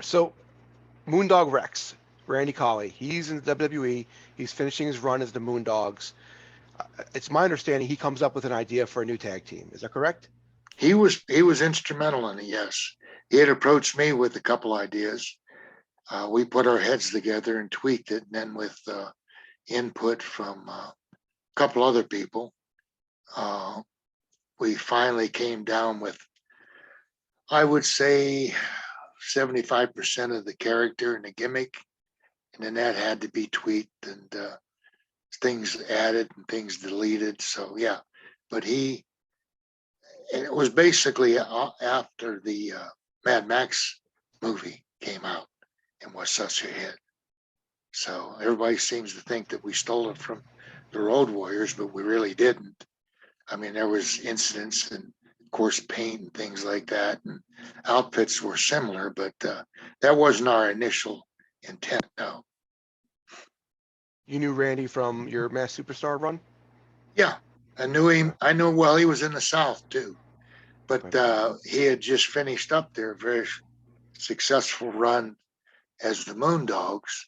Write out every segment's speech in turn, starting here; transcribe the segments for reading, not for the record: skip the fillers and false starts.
So Moondog Rex, Randy Colley, he's in the WWE. He's finishing his run as the Moondogs. It's my understanding he comes up with an idea for a new tag team. Is that correct? He was instrumental in it. Yes, he had approached me with a couple ideas. We put our heads together and tweaked it, and then with input from a couple other people, uh, we finally came down with, I would say, 75% of the character and the gimmick, and then that had to be tweaked and things added and things deleted. So yeah, but and it was basically after the Mad Max movie came out and was such a hit. So everybody seems to think that we stole it from the Road Warriors, but we really didn't. I mean, there was incidents and of course paint and things like that, and outfits were similar, but that wasn't our initial intent. No. You knew Randy from your Mass Superstar run? Yeah, I knew him. I know. Well, he was in the South too, but he had just finished up their very successful run as the Moondogs.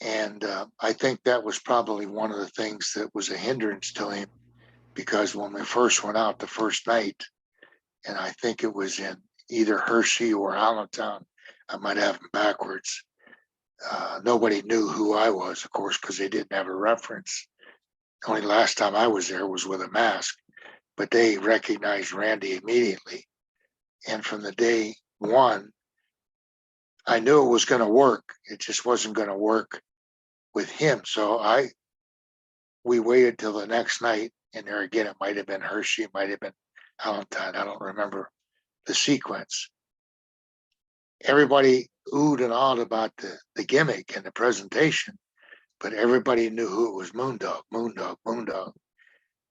And I think that was probably one of the things that was a hindrance to him, because when we first went out the first night, and I think it was in either Hershey or Allentown, I might have them backwards. Nobody knew who I was, of course, because they didn't have a reference. The only last time I was there was with a mask, but they recognized Randy immediately. And from the day one, I knew it was going to work. It just wasn't going to work with him. So we waited till the next night, and there again, it might have been Hershey, it might have been Allentown. I don't remember the sequence. Everybody oohed and awed about the gimmick and the presentation, but everybody knew who it was. Moondog, Moondog, Moondog.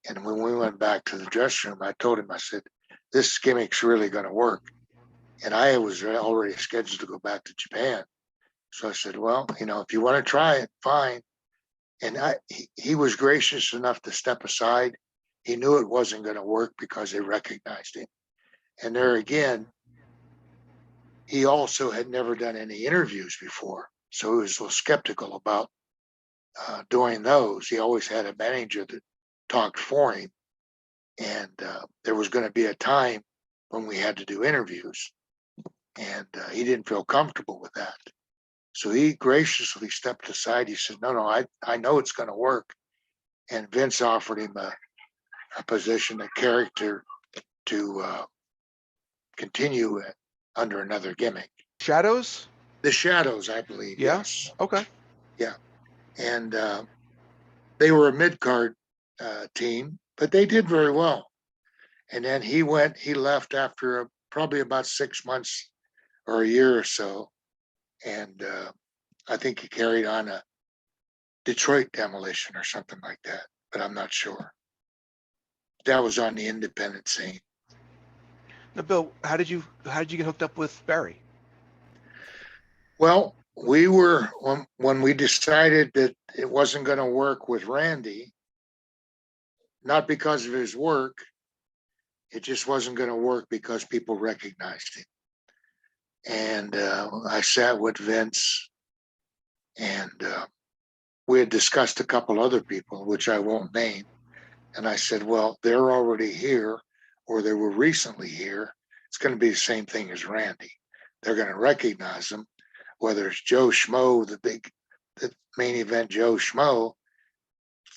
And when we went back to the dressing room, I told him, I said, this gimmick's really going to work. And I was already scheduled to go back to Japan. So I said, well, if you want to try it, fine. And he was gracious enough to step aside. He knew it wasn't going to work because they recognized him. And there again, he also had never done any interviews before. So he was a little skeptical about doing those. He always had a manager that talked for him. And there was going to be a time when we had to do interviews. And he didn't feel comfortable with that. So he graciously stepped aside. He said, no, I know it's going to work. And Vince offered him a position, a character to continue under another gimmick. Shadows? The Shadows, I believe. Yeah? Yes. Okay. Yeah. And they were a mid-card team, but they did very well. And then he left after probably about 6 months or a year or so. And I think he carried on a Detroit Demolition or something like that, but I'm not sure. That was on the independent scene. Now, Bill, how did you get hooked up with Barry? Well, we were when we decided that it wasn't going to work with Randy, not because of his work, it just wasn't going to work because people recognized him. And I sat with Vince, and we had discussed a couple other people, which I won't name. And I said, well, they're already here, or they were recently here. It's going to be the same thing as Randy. They're going to recognize him, whether it's Joe Schmo, the main event Joe Schmo,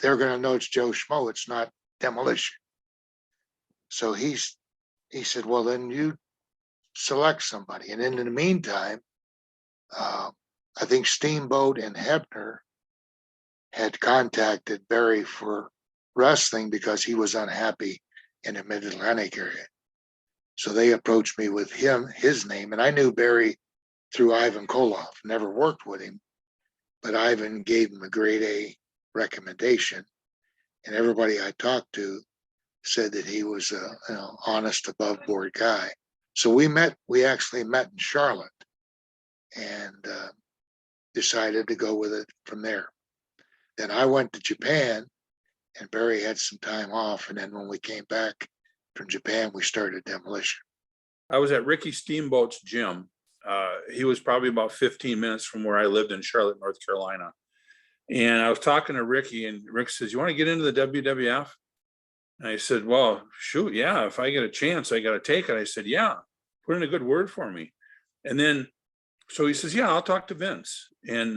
they're going to know it's Joe Schmo. It's not Demolition. So he said, well, then you select somebody. And in the meantime, I think Steamboat and Hebner had contacted Barry for wrestling because he was unhappy in the Mid-Atlantic area. So they approached me with his name, and I knew Barry through Ivan Koloff, never worked with him, but Ivan gave him a grade A recommendation, and everybody I talked to said that he was a honest, above board guy. So we actually met in Charlotte, and decided to go with it from there. Then I went to Japan, and Barry had some time off, and then when we came back from Japan, we started Demolition. I was at Ricky Steamboat's gym he was probably about 15 minutes from where I lived in Charlotte, North Carolina. And I was talking to Ricky, and Rick says, "You want to get into the WWF?" And I said, "Well, shoot, yeah, if I get a chance, I got to take it." I said, "Yeah, put in a good word for me." And then, so he says, "Yeah, I'll talk to Vince." And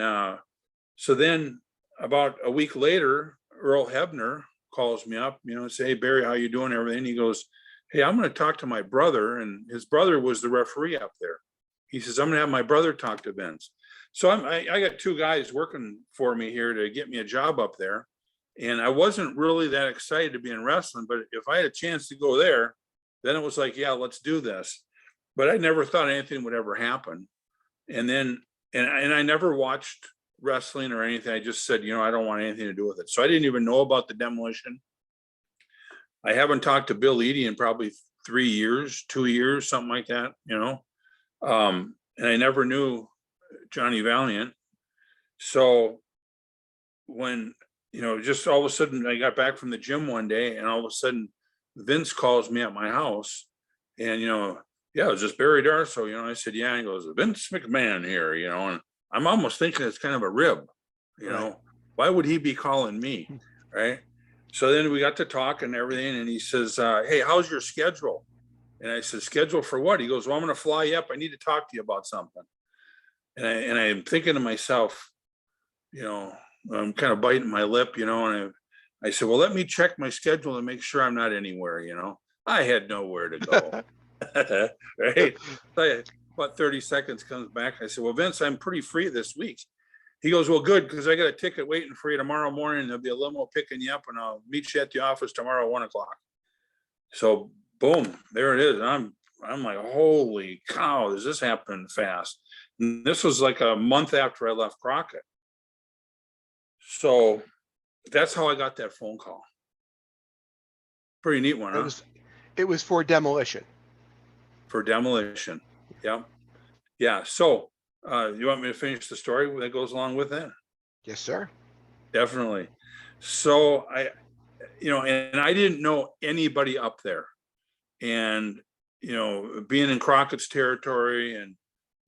so then about a week later, Earl Hebner calls me up, and say, "Hey, Barry, how you doing?" Everything. He goes, "Hey, I'm going to talk to my brother." And his brother was the referee up there. He says, "I'm going to have my brother talk to Vince." So I got two guys working for me here to get me a job up there. And I wasn't really that excited to be in wrestling, but if I had a chance to go there, then it was like, yeah, let's do this. But I never thought anything would ever happen. And then, and I never watched wrestling or anything. I just said, I don't want anything to do with it. So I didn't even know about the Demolition. I haven't talked to Bill Eadie in probably 3 years, 2 years, something like that, and I never knew Johnny Valiant. So when, just all of a sudden I got back from the gym one day, and all of a sudden Vince calls me at my house, and, "Yeah, is this Barry Darso?" I said, "Yeah." He goes, "Vince McMahon here," and I'm almost thinking it's kind of a rib, Right. why would he be calling me? Right. So then we got to talk and everything, and he says, "Hey, how's your schedule?" And I said, "Schedule for what?" He goes, "Well, I'm going to fly you up. I need to talk to you about something." And I'm thinking to myself, I'm kind of biting my lip, and I said, "Well, let me check my schedule and make sure I'm not anywhere." I had nowhere to go. Right. So about 30 seconds comes back. I said, "Well, Vince, I'm pretty free this week." He goes, "Well, good, because I got a ticket waiting for you tomorrow morning. There'll be a limo picking you up, and I'll meet you at the office tomorrow at 1:00. So boom, there it is. I'm like, holy cow, does this happen fast? And this was like a month after I left Crockett. So that's how I got that phone call. Pretty neat one, huh? It was for Demolition. For Demolition. Yeah. Yeah. So you want me to finish the story that goes along with that? Yes, sir. Definitely. So and I didn't know anybody up there. And, being in Crockett's territory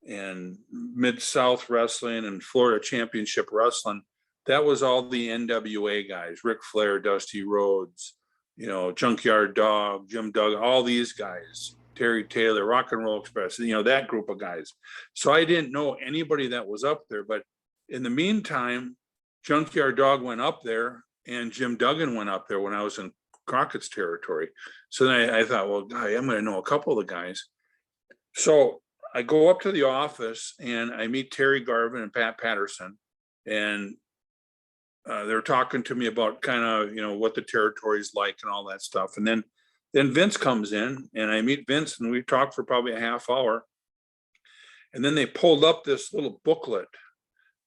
and Mid-South Wrestling and Florida Championship Wrestling, that was all the NWA guys, Ric Flair, Dusty Rhodes, Junkyard Dog, Jim Duggan, all these guys, Terry Taylor, Rock and Roll Express, that group of guys. So I didn't know anybody that was up there. But in the meantime, Junkyard Dog went up there and Jim Duggan went up there when I was in Crockett's territory. So then I thought, well, I'm going to know a couple of the guys. So I go up to the office and I meet Terry Garvin and Pat Patterson, and they're talking to me about kind of, what the territory is like and all that stuff. And then Vince comes in and I meet Vince and we talked for probably a half hour. And then they pulled up this little booklet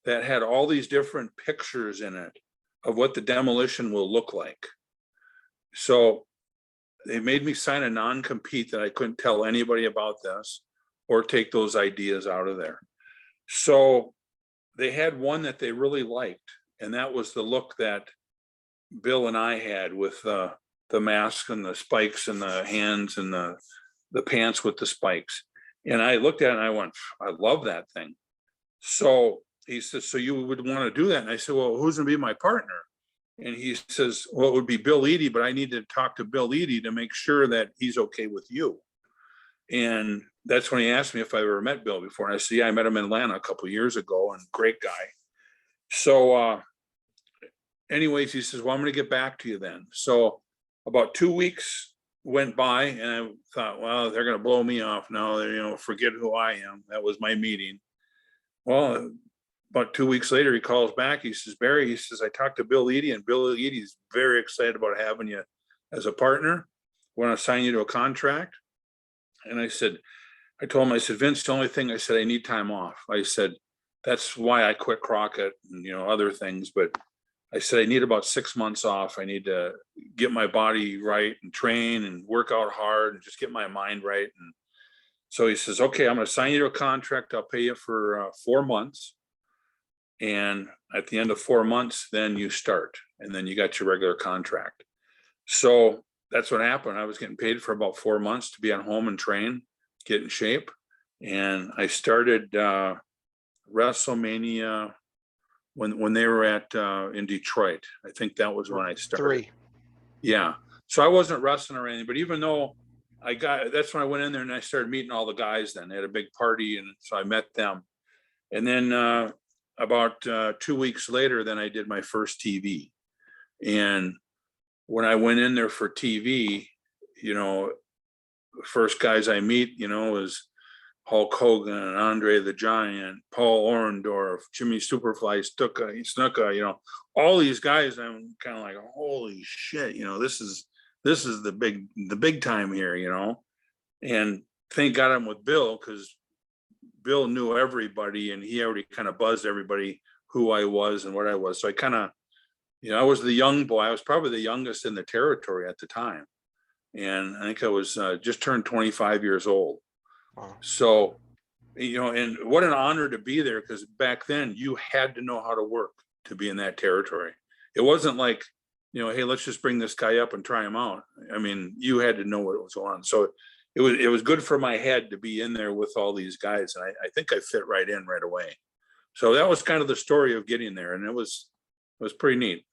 that had all these different pictures in it of what the Demolition will look like. So they made me sign a non-compete that I couldn't tell anybody about this or take those ideas out of there. So they had one that they really liked, and that was the look that Bill and I had with the mask and the spikes and the hands and the pants with the spikes. And I looked at it and I went, I love that thing. So he says, "So you would want to do that?" And I said, "Well, who's going to be my partner?" And he says, "Well, it would be Bill Eadie, but I need to talk to Bill Eadie to make sure that he's okay with you." And that's when he asked me if I ever met Bill before. And I said, "Yeah, I met him in Atlanta a couple of years ago, and great guy." So anyways, he says, "Well, I'm going to get back to you then." So about 2 weeks went by and I thought, well, they're going to blow me off now. They, forget who I am. That was my meeting. Well, about 2 weeks later, he calls back. He says, "Barry," he says, "I talked to Bill Eadie, and Bill Eadie's very excited about having you as a partner. We want to sign you to a contract." And I told him, I said, "Vince, the only thing," I said, "I need time off." I said, "That's why I quit Crockett and, other things. But I said, I need about 6 months off. I need to get my body right and train and work out hard and just get my mind right." And so he says, "Okay, I'm going to sign you to a contract. I'll pay you for 4 months. And at the end of 4 months, then you start. And then you got your regular contract." So that's what happened. I was getting paid for about 4 months to be at home and train, get in shape. And I started WrestleMania when they were at in Detroit. I think that was when I started. 3. Yeah. So I wasn't wrestling or anything, but even though that's when I went in there and I started meeting all the guys then. They had a big party, and so I met them. And then about 2 weeks later, then I did my first TV. And when I went in there for TV, you know, first guys I meet, you know, is Hulk Hogan, Andre the Giant, Paul Orndorff, Jimmy Superfly Snuka, you know, all these guys. I'm kind of like, holy shit, you know, this is the big time here, you know. And thank God I'm with Bill, because Bill knew everybody and he already kind of buzzed everybody who I was and what I was. So I kind of, you know, I was the young boy. I was probably the youngest in the territory at the time. And I think I was just turned 25 years old. Wow. So, you know, and what an honor to be there, because back then you had to know how to work to be in that territory. It wasn't like, you know, hey, let's just bring this guy up and try him out. I mean, you had to know what was going on. So it was good for my head to be in there with all these guys. And I think I fit right in right away. So that was kind of the story of getting there. And it was pretty neat.